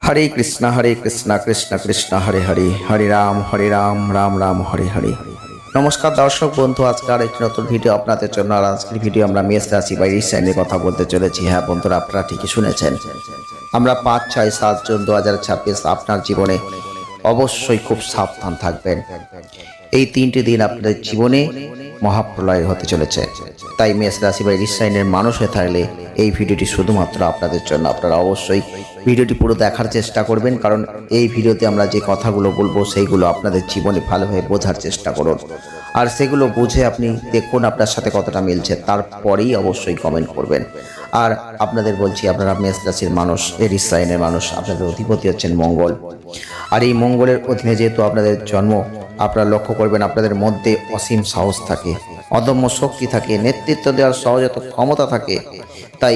হরে কৃষ্ণ কৃষ্ণ কৃষ্ণ হরে হরে, হরে রাম রাম রাম হরে হরে। নমস্কার দর্শক বন্ধু, আজকের একটি নতুন ভিডিও আপনাদের জন্য। আর আজকের ভিডিও আমরা মেষ রাশি বা রিসাইনের কথা বলতে চলেছি। হ্যাঁ বন্ধুরা, আপনারা ঠিকই শুনেছেন। আমরা 5, 6, 7 জুন 2026 আপনার জীবনে অবশ্যই খুব সাবধান থাকবেন। এই 3টি দিন আপনাদের জীবনে মহাপ্রলয় হতে চলেছে। তাই মেষ রাশি বা রিসাইনের মানুষ হয়ে থাকলে এই ভিডিওটি শুধুমাত্র আপনাদের জন্য। আপনারা অবশ্যই ভিডিওটি পুরো দেখার চেষ্টা করবেন, কারণ এই ভিডিওতে আমরা যে কথাগুলো বলবো সেইগুলো আপনাদের জীবনে ভালোভাবে বোঝার চেষ্টা করুন। আর সেগুলো বুঝে আপনি দেখুন আপনার সাথে কতটা মিলছে, তারপরেই অবশ্যই কমেন্ট করবেন। আর আপনাদের বলছি, আপনারা মেষ রাশির মানুষ, এরিস সাইনের মানুষ, আপনাদের অধিপতি হচ্ছেন মঙ্গল। আর এই মঙ্গলের অধীনে যেহেতু আপনাদের জন্ম, আপনারা লক্ষ্য করবেন আপনাদের মধ্যে অসীম সাহস থাকে, অদম্য শক্তি থাকে, নেতৃত্ব দেওয়ার সহজাত ক্ষমতা থাকে। তাই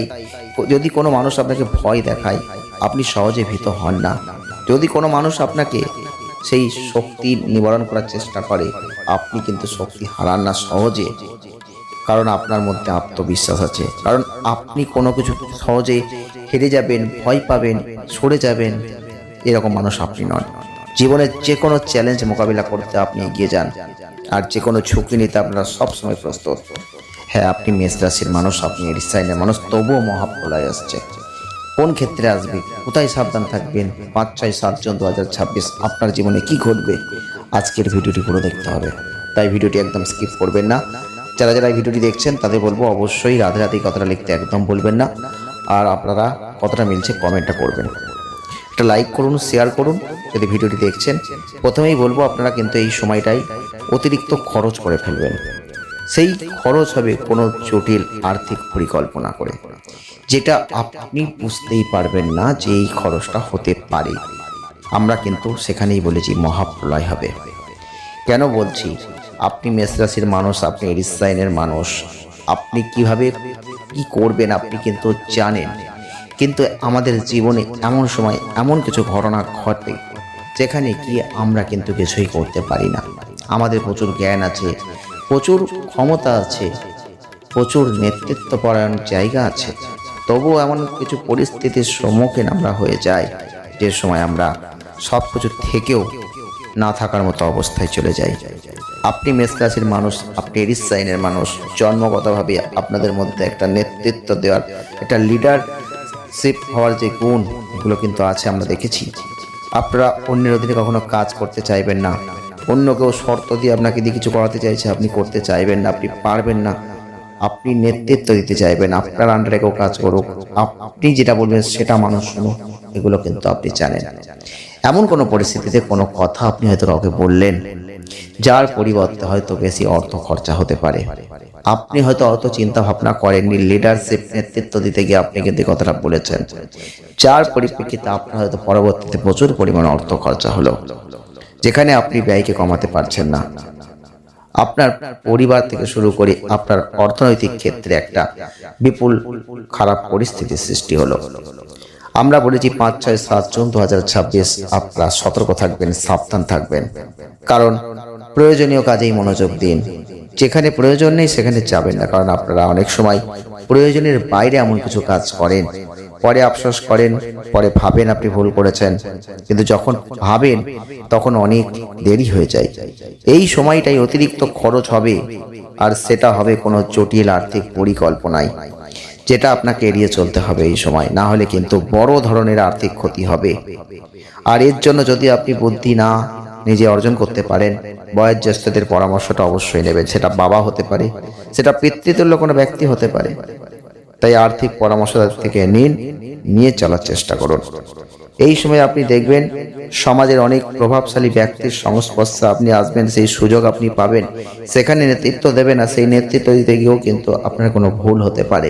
যদি কোনো মানুষ আপনাকে ভয় দেখায়, আপনি সহজে ভীত হন না। যদি কোনো মানুষ আপনাকে সেই শক্তি নিবারণ করার চেষ্টা করে, আপনি কিন্তু শক্তি হারান না সহজে, কারণ আপনার মধ্যে আত্মবিশ্বাস আছে। কারণ আপনি কোনো কিছু সহজে হেরে যাবেন, ভয় পাবেন, সরে যাবেন, এরকম মানুষ আপনি নন। জীবনের যে কোনো চ্যালেঞ্জ মোকাবিলা করতে আপনি এগিয়ে যান, আর যে কোনো ঝুঁকি নিতে আপনারা সবসময় প্রস্তুত। হ্যাঁ, আপনি মেষ রাশির মানুষ, আপনি এরিস সাইনের মানুষ, তবুও মহাপ্রলয় আসছে। কোন ক্ষেত্রে আসবে, কোথায় সাবধান থাকবেন, 5, 6, 7 জুন 2026 আপনার জীবনে কি ঘটবে, আজকের ভিডিওটি পুরো দেখতে হবে। তাই ভিডিওটি একদম স্কিপ করবেন না। যারা যারা এই ভিডিওটি দেখছেন তাদের বলবো অবশ্যই রাধে রাধে কথাটা লিখতে একদম বলবেন না। আর আপনারা কতটা মিলছে কমেন্টটা করবেন, একটা লাইক করুন, শেয়ার করুন যদি ভিডিওটি দেখছেন। প্রথমেই বলবো, আপনারা কিন্তু এই সময়টাই অতিরিক্ত খরচ করে ফেলবেন। সেই খরচ হবে কোনো জটিল আর্থিক পরিকল্পনা করে, যেটা আপনি বুঝতেই পারবেন না যে এই খরচটা হতে পারে। আমরা কিন্তু সেখানেই বলেছি মহাপ্রলয় হবে। কেন বলছি, আপনি মেষ রাশির মানুষ, আপনি এরিস সাইনের মানুষ, আপনি কিভাবে কি করবেন আপনি কিন্তু জানেন। কিন্তু আমাদের জীবনে এমন সময় এমন কিছু ঘটনা ঘটে যেখানে কি আমরা কিন্তু কিছুই করতে পারি না। আমাদের প্রচুর জ্ঞান আছে, প্রচুর ক্ষমতা আছে, প্রচুর নেতৃত্বপরায়ণ জায়গা আছে, তবুও এমন কিছু পরিস্থিতির সম্মুখীন আমরা হয়ে যাই যে সময় আমরা সব কিছু থেকেও না থাকার মতো অবস্থায় চলে যাই। আপনি মেষ রাশির মানুষ, আপনি এরিস সাইনের মানুষ, জন্মগতভাবে আপনাদের মধ্যে একটা নেতৃত্ব দেওয়ার, একটা লিডারশিপ হওয়ার যে গুণ, এগুলো কিন্তু আছে, আমরা দেখেছি। আপনারা অন্যের অধীনে কখনো কাজ করতে চাইবেন না। অন্য কেউ শর্ত দিয়ে আপনাকে দিয়ে কিছু করাতে চাইছে, আপনি করতে চাইবেন না, আপনি পারবেন না। আপনি নেতৃত্ব দিতে চাইবেন, আপনার আন্ডারে কেউ কাজ করুক, আপনি যেটা বলবেন সেটা মানুষ শুনুক, এগুলো কিন্তু আপনি জানেন। এমন কোনো পরিস্থিতিতে কোনো কথা আপনি হয়তো কাউকে বললেন, যার পরিবর্তে হয়তো বেশি অর্থ খরচা হতে পারে। আপনি হয়তো অত চিন্তা ভাবনা করেননি, লিডারশিপ নেতৃত্ব দিতে গিয়ে আপনি কিন্তু কথাটা বলেছেন, যার পরিপ্রেক্ষিতে আপনার হয়তো পরবর্তীতে প্রচুর পরিমাণ অর্থ খরচা হলো, যেখানে আপনি ব্যয়কে কমাতে পারছেন না। আপনার পরিবার থেকে শুরু করে আপনার অর্থনৈতিক ক্ষেত্রে একটা বিপুল খারাপ পরিস্থিতির সৃষ্টি হলো। আমরা বলেছি 5, 6, 7 জুন 2026 আপনারা সতর্ক থাকবেন, সাবধান থাকবেন। কারণ প্রয়োজনীয় কাজেই মনোযোগ দিন, যেখানে প্রয়োজন নেই সেখানে যাবেন না। কারণ আপনারা অনেক সময় প্রয়োজনের বাইরে এমন কিছু কাজ করেন, পরে আফসোস করেন, পরে ভাবেন আপনি ভুল করেছেন, কিন্তু যখন ভাবেন তখন অনেক দেরি হয়ে যায়। এই সময়টাই অতিরিক্ত খরচ হবে, আর সেটা হবে কোনো জটিল আর্থিক পরিকল্পনায়, যেটা আপনাকে এড়িয়ে চলতে হবে এই সময়, না হলে কিন্তু বড় ধরনের আর্থিক ক্ষতি হবে। আর এর জন্য যদি আপনি বুদ্ধি না নিজে অর্জন করতে পারেন, বয়োজ্যেষ্ঠদের পরামর্শটা অবশ্যই নেবেন। সেটা বাবা হতে পারে, সেটা পিতৃতুল্য কোনো ব্যক্তি হতে পারে। তাই আর্থিক পরামর্শ থেকে নিয়ে চলার চেষ্টা করুন। এই সময় আপনি দেখবেন সমাজের অনেক প্রভাবশালী ব্যক্তির সংস্পর্শে আপনি আসবেন, সেই সুযোগ আপনি পাবেন, সেখানে নেতৃত্ব দেবেন। আর সেই নেতৃত্ব দিতে গিয়েও কিন্তু আপনার কোনো ভুল হতে পারে,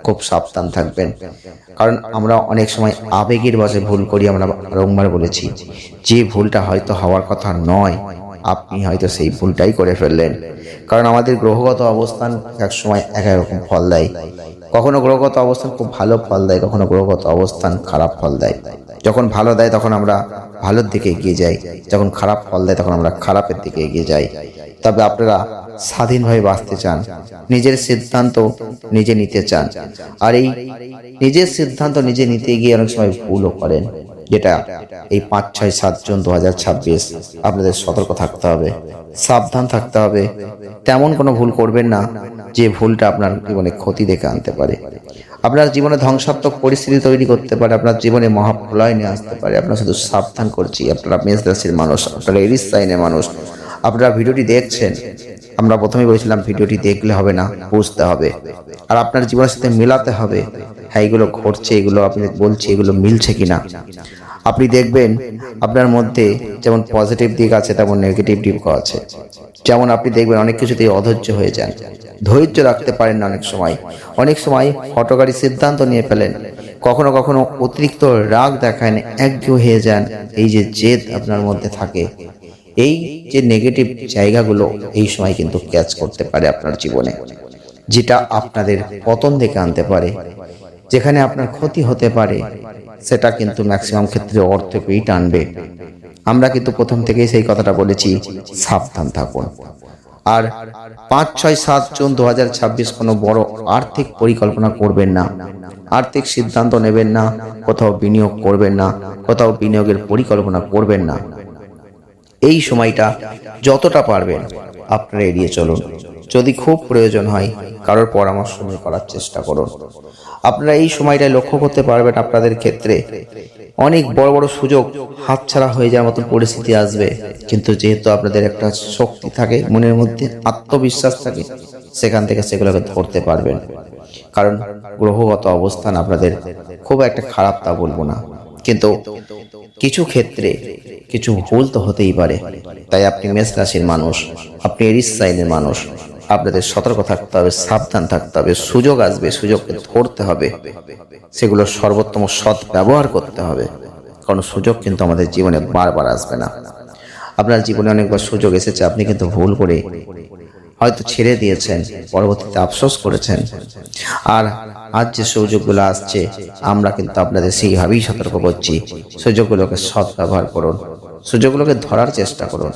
খুব সাবধান থাকবেন। কারণ আমরা অনেক সময় আবেগের বশে ভুল করি। আমরা বারংবার বলেছি, যে ভুলটা হয়তো হওয়ার কথা নয়, আপনি হয়তো সেই ভুলটাই করে ফেললেন। কারণ আমাদের গ্রহগত অবস্থান এক সময় এক রকম ফল দেয়। কখনো গ্রহগত অবস্থান খুব ভালো ফল দেয়, কখনো গ্রহগত অবস্থান খারাপ ফল দেয়। যখন ভালো দেয় তখন আমরা ভালোর দিকে এগিয়ে যাই, যখন খারাপ ফল দেয় তখন আমরা খারাপের দিকে এগিয়ে যাই। তবে আপনারা স্বাধীনভাবে বাঁচতে চান, নিজের সিদ্ধান্ত নিজে নিতে চান, আর এই নিজের সিদ্ধান্ত নিজে নিতে গিয়ে অনেক সময় ভুলও করেন। যেটা এই 5, 6, 7 জুন 2026 আপনাদের সতর্ক থাকতে হবে, সাবধান থাকতে হবে। তেমন কোনো ভুল করবেন না যে ভুলটা আপনার জীবনে ক্ষতি ডেকে আনতে পারে, আপনার জীবনে ধ্বংসাত্মক পরিস্থিতি তৈরি করতে পারে, আপনার জীবনে মহাপ্রলয় নিয়ে আসতে পারে। আপনার শুধু সাবধান করছি, আপনারা মেষ রাশির মানুষ, আপনারা এরিস সাইনের মানুষ, আপনারা ভিডিওটি দেখছেন। আমরা প্রথমেই বলেছিলাম ভিডিওটি দেখলে হবে না, বুঝতে হবে আর আপনার জীবনের সাথে মেলাতে হবে। হ্যাঁ, এগুলো ঘটছে, এগুলো আপনি বলছি, এগুলো মিলছে কিনা। আপনি দেখবেন আপনার মধ্যে যেমন পজিটিভ দিক আছে তেমন নেগেটিভ দিকও আছে। যেমন আপনি দেখবেন অনেক কিছুতেই অধৈর্য হয়ে যান, ধৈর্য রাখতে পারেন না। অনেক সময় হঠকারী সিদ্ধান্ত নিয়ে ফেলেন, কখনো কখনো অতিরিক্ত রাগ দেখান, একঘেয়ে হয়ে যান। এই যে জেদ আপনার মধ্যে থাকে, এই যে নেগেটিভ জায়গাগুলো এই সময় কিন্তু ক্যাচ করতে পারে আপনার জীবনে, যেটা আপনাদের পতন থেকে আনতে পারে, যেখানে আপনার ক্ষতি হতে পারে। সেটা কিন্তু ম্যাক্সিমাম ক্ষেত্রে অর্থকেই টানবে। আমরা কিন্তু প্রথম থেকেই সেই কথাটা বলেছি, সাবধান থাকুন। আর 5, 6, 7 জুন 2026 কোনো বড় আর্থিক পরিকল্পনা করবেন না, আর্থিক সিদ্ধান্ত নেবেন না, কোথাও বিনিয়োগ করবেন না, কোথাও বিনিয়োগের পরিকল্পনা করবেন না। এই সময়টা যতটা পারবেন আপনারা এড়িয়ে চলুন। যদি খুব প্রয়োজন হয় কারোর পরামর্শ নিয়ে করার চেষ্টা করুন। আপনারা এই সময়টায় লক্ষ্য করতে পারবেন আপনাদের ক্ষেত্রে অনেক বড় বড় সুযোগ হাতছাড়া হয়ে যাওয়ার মতন পরিস্থিতি আসবে। কিন্তু যেহেতু আপনাদের একটা শক্তি থাকে, মনের মধ্যে আত্মবিশ্বাস থাকে, সেখান থেকে সেগুলোকে ধরতে পারবেন। কারণ গ্রহগত অবস্থান আপনাদের খুব একটা খারাপ তা বলবো না, কিন্তু কিছু ক্ষেত্রে কিছু ভুল তো হতেই পারে। তাই আপনি মেষ রাশির মানুষ, আপনি এরিস সাইনের মানুষ, আপনাদের সতর্ক থাকতে হবে, সাবধান থাকতে হবে। সুযোগ আসবে, সুযোগকে ধরতে হবে, সেগুলো সর্বোত্তম সৎ ব্যবহার করতে হবে। কারণ সুযোগ কিন্তু আমাদের জীবনে বারবার আসবে না। আপনার জীবনে অনেকবার সুযোগ এসেছে, আপনি কিন্তু ভুল করে হয়তো ছেড়ে দিয়েছেন, পরবর্তীতে আফসোস করেছেন। আর আজ যে সুযোগগুলো আসছে, আমরা কিন্তু আপনাদের সেইভাবেই সতর্ক করছি, সুযোগগুলোকে সৎ ব্যবহার করুন, সুযোগগুলোকে ধরার চেষ্টা করুন।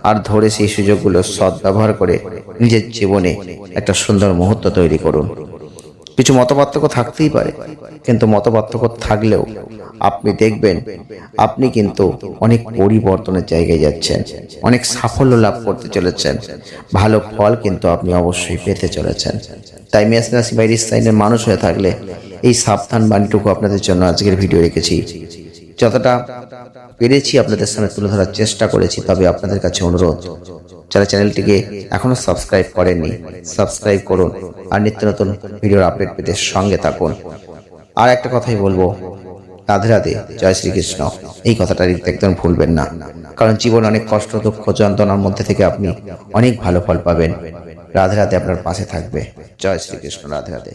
আর ধরে সেই সুযোগগুলো সৎ ব্যবহার করে নিজের জীবনে একটা সুন্দর মুহূর্ত তৈরি করুন। কিছু মতপার্থক্য থাকতেই পারে, কিন্তু মতপার্থক্য থাকলেও আপনি দেখবেন আপনি কিন্তু অনেক পরিবর্তনের জায়গায় যাচ্ছেন, অনেক সাফল্য লাভ করতে চলেছেন, ভালো ফল কিন্তু আপনি অবশ্যই পেতে চলেছেন। তাই মেষ রাশি বা এরিস সাইনের মানুষ হয়ে থাকলে এই সাবধান বাণীটুকু আপনাদের জন্য আজকের ভিডিও রেখেছি। যতটা পেরেছি আপনাদের সামনে তুলে ধরার চেষ্টা করেছি। তবে আপনাদের কাছে অনুরোধ, যারা চ্যানেলটিকে এখনো সাবস্ক্রাইব করেননি, সাবস্ক্রাইব করুন আর নিত্য নতুন ভিডিওর আপডেট পেতে সঙ্গে থাকুন। আর একটা কথাই বলবো, রাধে রাধে, জয় শ্রীকৃষ্ণ। এই কথাটা একদম ভুলবেন না, কারণ জীবন অনেক কষ্ট, দুঃখ, যন্ত্রণার মধ্যে থেকে আপনি অনেক ভালো ফল পাবেন। রাধে রাধে আপনার পাশে থাকবে। জয় শ্রীকৃষ্ণ, রাধে রাধে।